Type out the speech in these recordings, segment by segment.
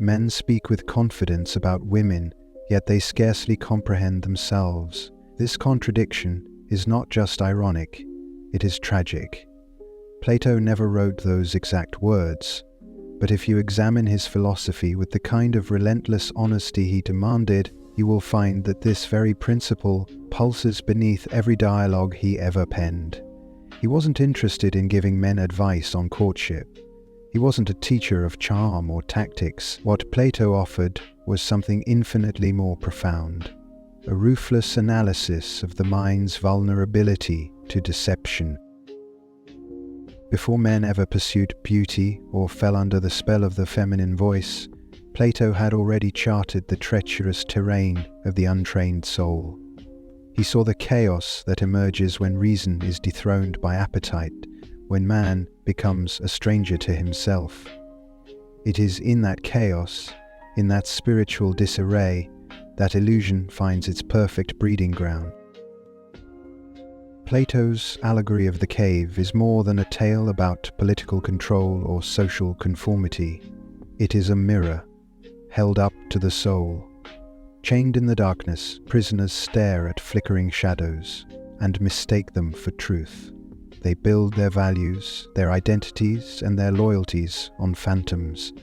Men speak with confidence about women, yet they scarcely comprehend themselves. This contradiction is not just ironic, it is tragic. Plato never wrote those exact words, but if you examine his philosophy with the kind of relentless honesty he demanded, you will find that this very principle pulses beneath every dialogue he ever penned. He wasn't interested in giving men advice on courtship. He wasn't a teacher of charm or tactics. What Plato offered was something infinitely more profound, a ruthless analysis of the mind's vulnerability to deception. Before men ever pursued beauty or fell under the spell of the feminine voice, Plato had already charted the treacherous terrain of the untrained soul. He saw the chaos that emerges when reason is dethroned by appetite, when man becomes a stranger to himself. It is in that chaos, in that spiritual disarray, that illusion finds its perfect breeding ground. Plato's allegory of the cave is more than a tale about political control or social conformity. It is a mirror, held up to the soul. Chained in the darkness, prisoners stare at flickering shadows and mistake them for truth. They build their values, their identities, and their loyalties on phantoms.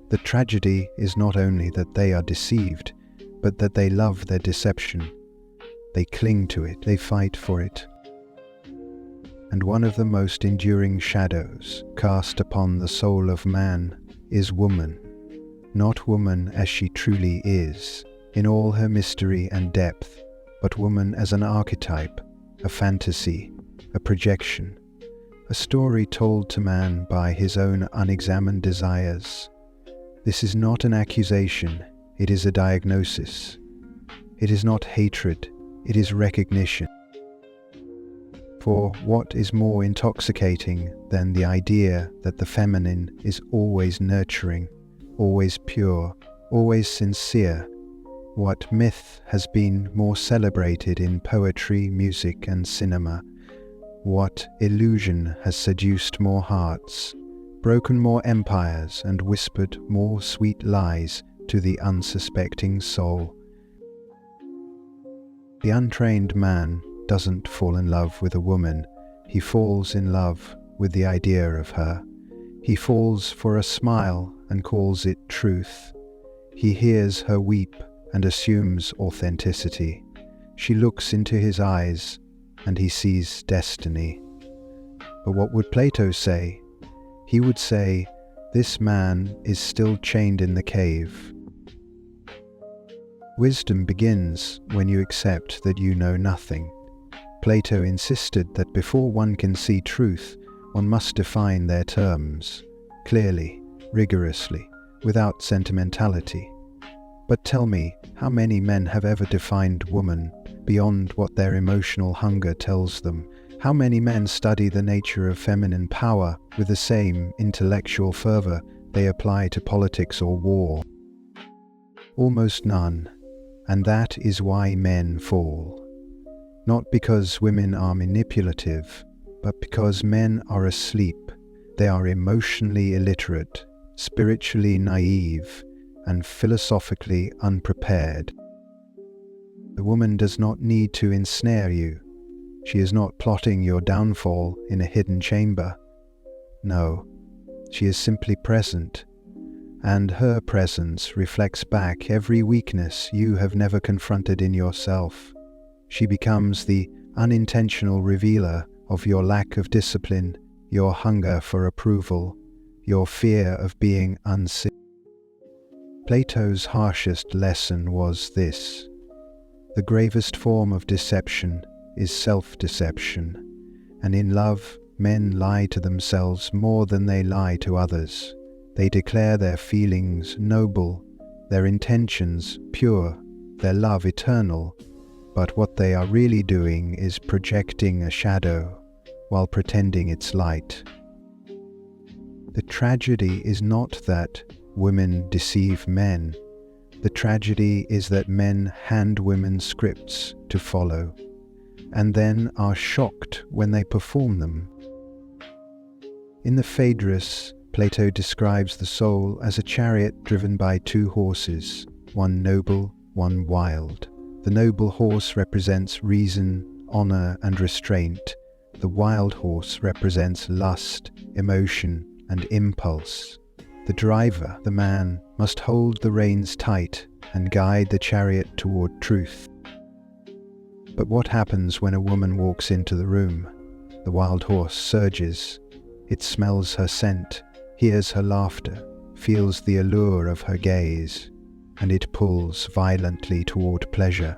The tragedy is not only that they are deceived, but that they love their deception. They cling to it, they fight for it. And one of the most enduring shadows cast upon the soul of man is woman. Not woman as she truly is, in all her mystery and depth, but woman as an archetype, a fantasy, a projection, a story told to man by his own unexamined desires. This is not an accusation, it is a diagnosis. It is not hatred, it is recognition. For what is more intoxicating than the idea that the feminine is always nurturing, always pure, always sincere? What myth has been more celebrated in poetry, music, and cinema? What illusion has seduced more hearts, broken more empires, and whispered more sweet lies to the unsuspecting soul? The untrained man doesn't fall in love with a woman, he falls in love with the idea of her. He falls for a smile and calls it truth. He hears her weep and assumes authenticity. She looks into his eyes and he sees destiny. But what would Plato say? He would say, this man is still chained in the cave. Wisdom begins when you accept that you know nothing. Plato insisted that before one can see truth, one must define their terms, clearly, rigorously, without sentimentality. But tell me, how many men have ever defined woman beyond what their emotional hunger tells them? How many men study the nature of feminine power with the same intellectual fervor they apply to politics or war? Almost none, and that is why men fall. Not because women are manipulative, but because men are asleep. They are emotionally illiterate, spiritually naive, and philosophically unprepared. The woman does not need to ensnare you. She is not plotting your downfall in a hidden chamber. No, she is simply present, and her presence reflects back every weakness you have never confronted in yourself. She becomes the unintentional revealer of your lack of discipline, your hunger for approval, your fear of being unseen. Plato's harshest lesson was this: the gravest form of deception is self-deception, and in love, men lie to themselves more than they lie to others. They declare their feelings noble, their intentions pure, their love eternal, but what they are really doing is projecting a shadow while pretending it's light. The tragedy is not that women deceive men. The tragedy is that men hand women scripts to follow, and then are shocked when they perform them. In the Phaedrus, Plato describes the soul as a chariot driven by two horses, one noble, one wild. The noble horse represents reason, honor, and restraint. The wild horse represents lust, emotion, and impulse. The driver, the man, must hold the reins tight and guide the chariot toward truth. But what happens when a woman walks into the room? The wild horse surges. It smells her scent, hears her laughter, feels the allure of her gaze, and it pulls violently toward pleasure.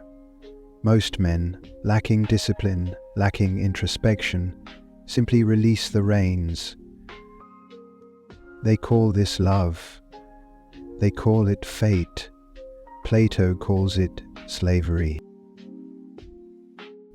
Most men, lacking discipline, lacking introspection, simply release the reins. They call this love. They call it fate. Plato calls it slavery.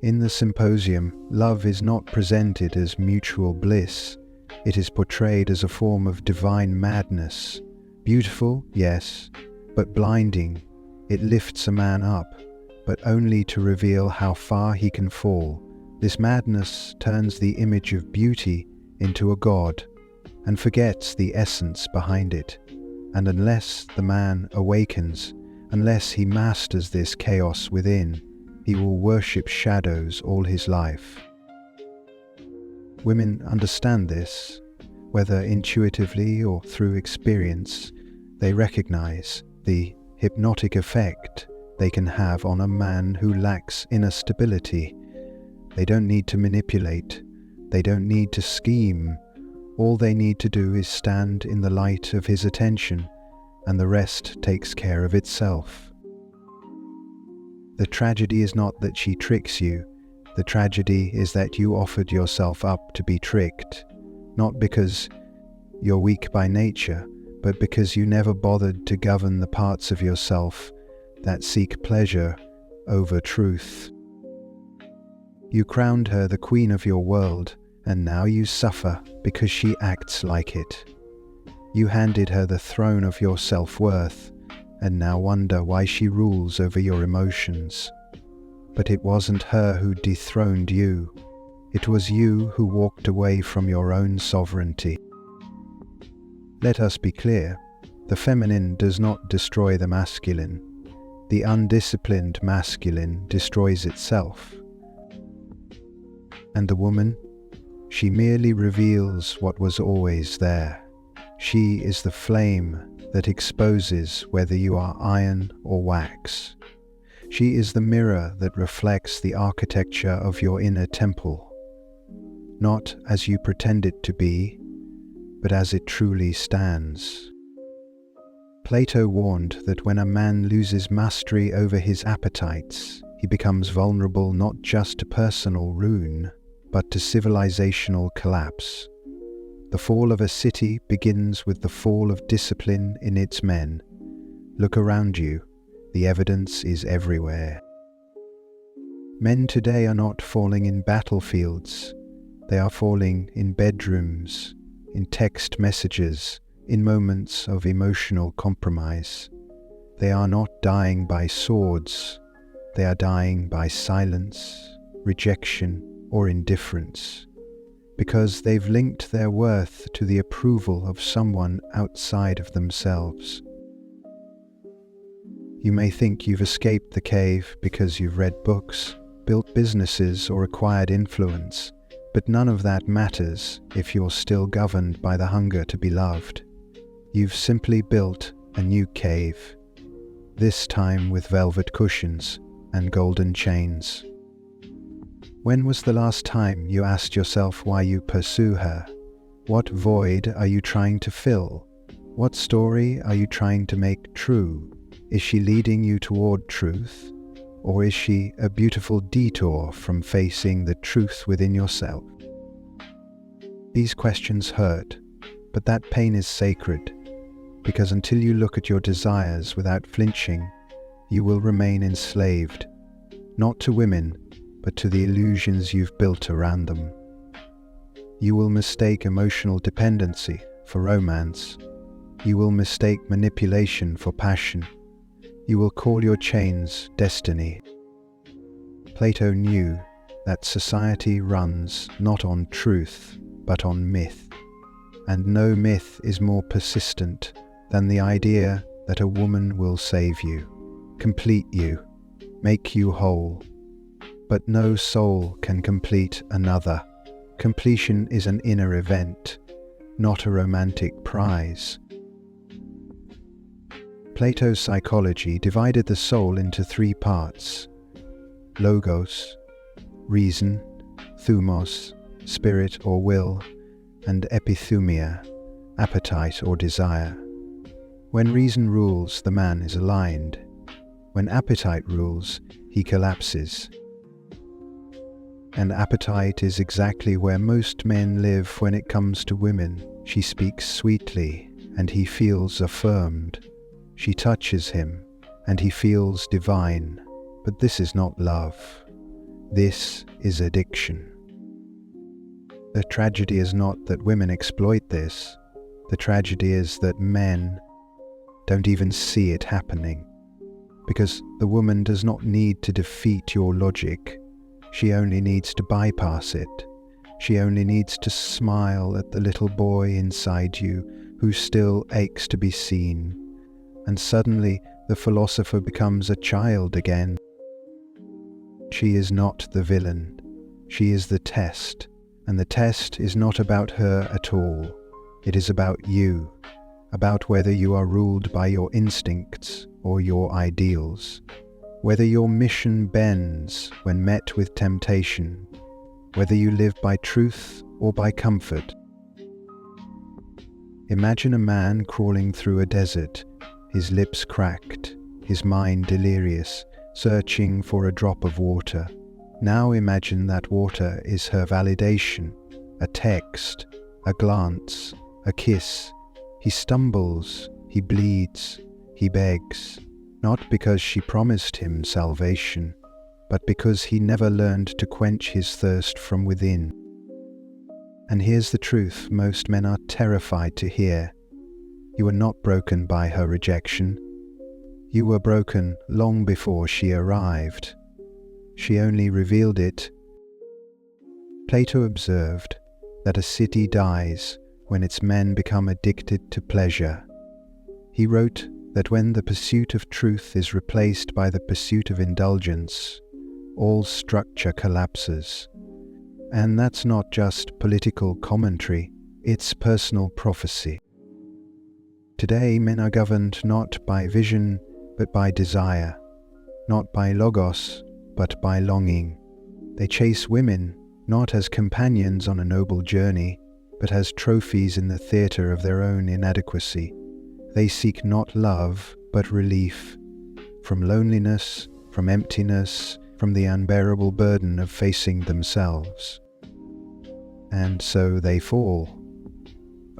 In the symposium, love is not presented as mutual bliss. It is portrayed as a form of divine madness. Beautiful, yes, but blinding. It lifts a man up, but only to reveal how far he can fall. This madness turns the image of beauty into a god and forgets the essence behind it. And unless the man awakens, unless he masters this chaos within, he will worship shadows all his life. Women understand this, whether intuitively or through experience. They recognize the hypnotic effect they can have on a man who lacks inner stability. They don't need to manipulate. They don't need to scheme. All they need to do is stand in the light of his attention, and the rest takes care of itself. The tragedy is not that she tricks you. The tragedy is that you offered yourself up to be tricked, not because you're weak by nature, but because you never bothered to govern the parts of yourself that seek pleasure over truth. You crowned her the queen of your world, and now you suffer because she acts like it. You handed her the throne of your self-worth, and now wonder why she rules over your emotions. But it wasn't her who dethroned you. It was you who walked away from your own sovereignty. Let us be clear, the feminine does not destroy the masculine. The undisciplined masculine destroys itself. And the woman? She merely reveals what was always there. She is the flame that exposes whether you are iron or wax. She is the mirror that reflects the architecture of your inner temple, not as you pretend it to be, but as it truly stands. Plato warned that when a man loses mastery over his appetites, he becomes vulnerable not just to personal ruin, but to civilizational collapse. The fall of a city begins with the fall of discipline in its men. Look around you. The evidence is everywhere. Men today are not falling in battlefields. They are falling in bedrooms, in text messages, in moments of emotional compromise. They are not dying by swords. They are dying by silence, rejection, or indifference, because they've linked their worth to the approval of someone outside of themselves. You may think you've escaped the cave because you've read books, built businesses, or acquired influence, but none of that matters if you're still governed by the hunger to be loved. You've simply built a new cave, this time with velvet cushions and golden chains. When was the last time you asked yourself why you pursue her? What void are you trying to fill? What story are you trying to make true? Is she leading you toward truth? Or is she a beautiful detour from facing the truth within yourself? These questions hurt, but that pain is sacred, because until you look at your desires without flinching, you will remain enslaved, not to women, but to the illusions you've built around them. You will mistake emotional dependency for romance. You will mistake manipulation for passion. You will call your chains destiny. Plato knew that society runs not on truth, but on myth. and no myth is more persistent than the idea that a woman will save you, complete you, make you whole. But no soul can complete another. Completion is an inner event, not a romantic prize. Plato's psychology divided the soul into three parts: logos, reason, thumos, spirit or will, and epithumia, appetite or desire. When reason rules, the man is aligned. When appetite rules, he collapses. And appetite is exactly where most men live when it comes to women. She speaks sweetly, and he feels affirmed. She touches him, and he feels divine. But this is not love. This is addiction. The tragedy is not that women exploit this. The tragedy is that men don't even see it happening. Because the woman does not need to defeat your logic. She only needs to bypass it. She only needs to smile at the little boy inside you who still aches to be seen. And suddenly the philosopher becomes a child again. She is not the villain. She is the test. And the test is not about her at all. It is about you, about whether you are ruled by your instincts or your ideals, whether your mission bends when met with temptation, whether you live by truth or by comfort. Imagine a man crawling through a desert, his lips cracked, his mind delirious, searching for a drop of water. Now imagine that water is her validation, a text, a glance, a kiss. He stumbles, he bleeds, he begs, not because she promised him salvation, but because he never learned to quench his thirst from within. And here's the truth most men are terrified to hear. You were not broken by her rejection. You were broken long before she arrived. She only revealed it. Plato observed that a city dies when its men become addicted to pleasure. He wrote that when the pursuit of truth is replaced by the pursuit of indulgence, all structure collapses. And that's not just political commentary, it's personal prophecy. Today men are governed not by vision but by desire, not by logos but by longing. They chase women not as companions on a noble journey, but as trophies in the theatre of their own inadequacy. They seek not love, but relief, from loneliness, from emptiness, from the unbearable burden of facing themselves. And so they fall,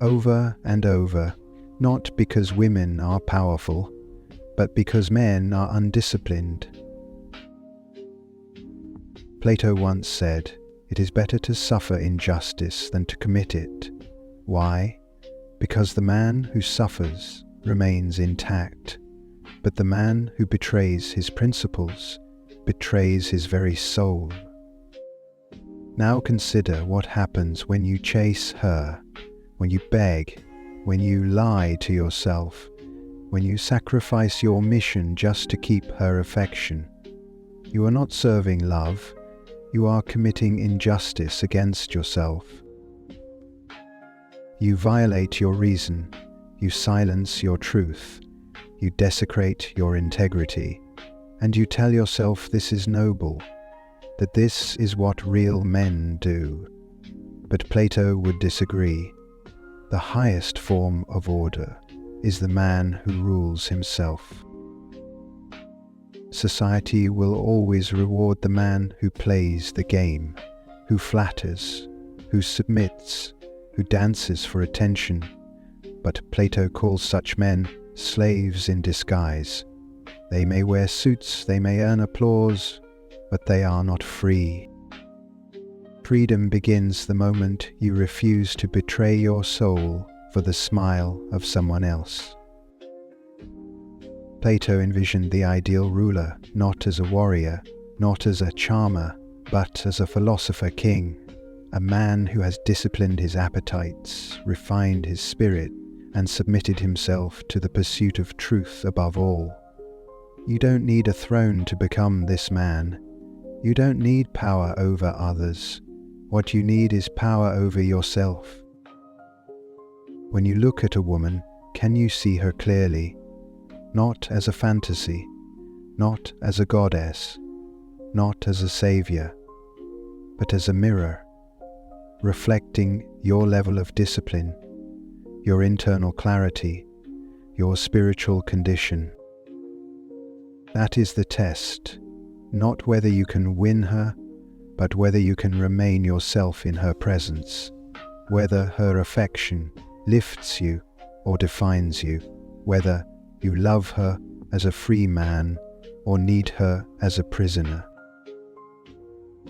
over and over, not because women are powerful, but because men are undisciplined. Plato once said, "It is better to suffer injustice than to commit it." Why? Because the man who suffers remains intact, but the man who betrays his principles betrays his very soul. Now consider what happens when you chase her, when you beg, when you lie to yourself, when you sacrifice your mission just to keep her affection. You are not serving love, you are committing injustice against yourself. You violate your reason, you silence your truth, you desecrate your integrity, and you tell yourself this is noble, that this is what real men do. But Plato would disagree. The highest form of order is the man who rules himself. Society will always reward the man who plays the game, who flatters, who submits, who dances for attention. But Plato calls such men slaves in disguise. They may wear suits, they may earn applause, but they are not free. Freedom begins the moment you refuse to betray your soul for the smile of someone else. Plato envisioned the ideal ruler not as a warrior, not as a charmer, but as a philosopher king, a man who has disciplined his appetites, refined his spirit, and submitted himself to the pursuit of truth above all. You don't need a throne to become this man. You don't need power over others. What you need is power over yourself. When you look at a woman, can you see her clearly? Not as a fantasy, not as a goddess, not as a savior, but as a mirror, reflecting your level of discipline, your internal clarity, your spiritual condition. That is the test, not whether you can win her, but whether you can remain yourself in her presence, whether her affection lifts you or defines you, whether you love her as a free man or need her as a prisoner.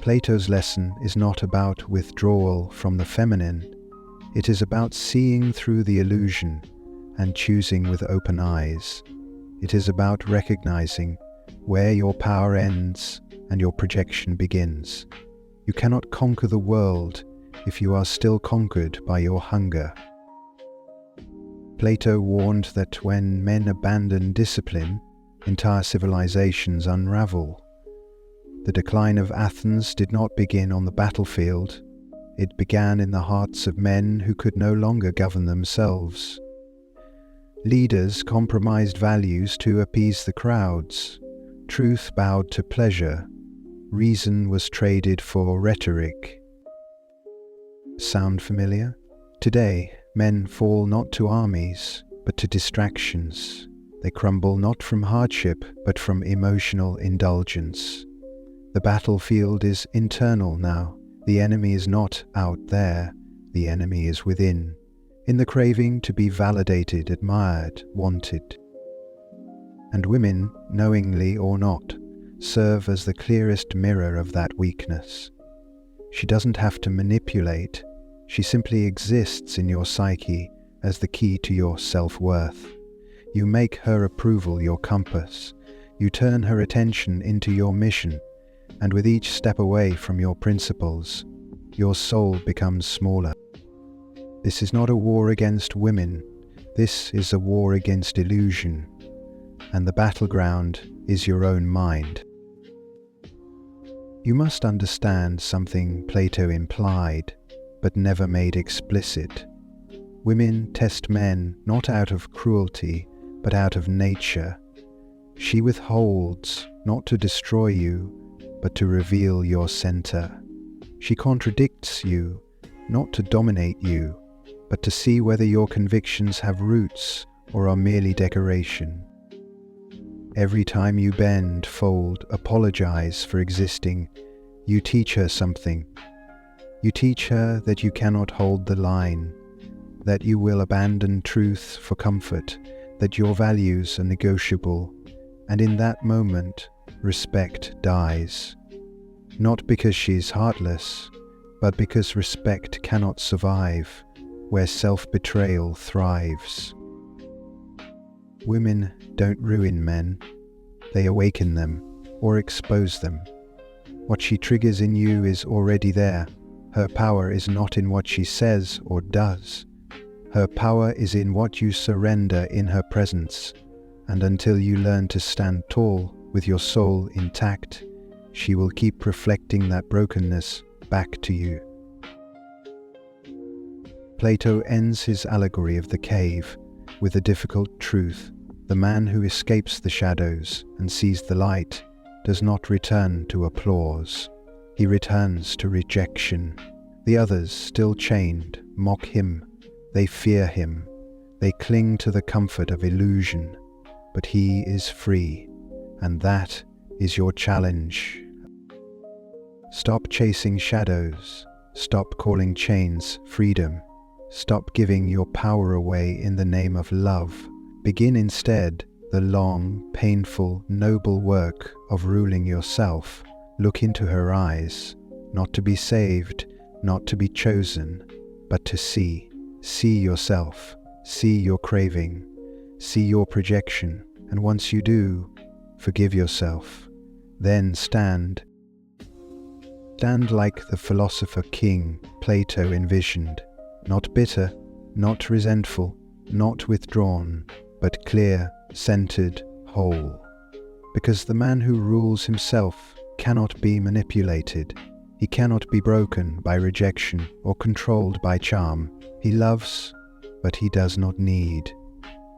Plato's lesson is not about withdrawal from the feminine. It is about seeing through the illusion and choosing with open eyes. It is about recognizing where your power ends and your projection begins. You cannot conquer the world if you are still conquered by your hunger. Plato warned that when men abandon discipline, entire civilizations unravel. The decline of Athens did not begin on the battlefield. It began in the hearts of men who could no longer govern themselves. Leaders compromised values to appease the crowds. Truth bowed to pleasure. Reason was traded for rhetoric. Sound familiar? Today, men fall not to armies, but to distractions. They crumble not from hardship, but from emotional indulgence. The battlefield is internal now. The enemy is not out there. The enemy is within, in the craving to be validated, admired, wanted. And women, knowingly or not, serve as the clearest mirror of that weakness. She doesn't have to manipulate. She simply exists in your psyche as the key to your self-worth. You make her approval your compass. You turn her attention into your mission, and with each step away from your principles, your soul becomes smaller. This is not a war against women. This is a war against illusion, and the battleground is your own mind. You must understand something Plato implied, but never made explicit. Women test men not out of cruelty, but out of nature. She withholds not to destroy you, but to reveal your center. She contradicts you, not to dominate you, but to see whether your convictions have roots or are merely decoration. Every time you bend, fold, apologize for existing, you teach her something. You teach her that you cannot hold the line, that you will abandon truth for comfort, that your values are negotiable, and in that moment, respect dies. Not because she is heartless, but because respect cannot survive where self-betrayal thrives. Women don't ruin men, they awaken them or expose them. What she triggers in you is already there. Her power is not in what she says or does. Her power is in what you surrender in her presence, and until you learn to stand tall with your soul intact, she will keep reflecting that brokenness back to you. Plato ends his allegory of the cave with a difficult truth. The man who escapes the shadows and sees the light does not return to applause. He returns to rejection. The others, still chained, mock him. They fear him. They cling to the comfort of illusion. But he is free, and that is your challenge. Stop chasing shadows. Stop calling chains freedom. Stop giving your power away in the name of love. Begin instead the long, painful, noble work of ruling yourself. Look into her eyes, not to be saved, not to be chosen, but to see. See yourself, see your craving, see your projection, and once you do, forgive yourself. Then stand. Stand like the philosopher king Plato envisioned, not bitter, not resentful, not withdrawn, but clear, centered, whole. Because the man who rules himself cannot be manipulated. He cannot be broken by rejection or controlled by charm. He loves, but he does not need.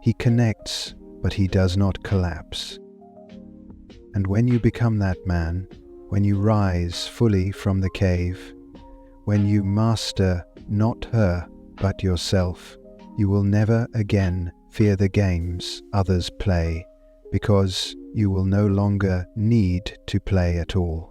He connects, but he does not collapse. And when you become that man, when you rise fully from the cave, when you master not her, but yourself, you will never again fear the games others play, because you will no longer need to play at all.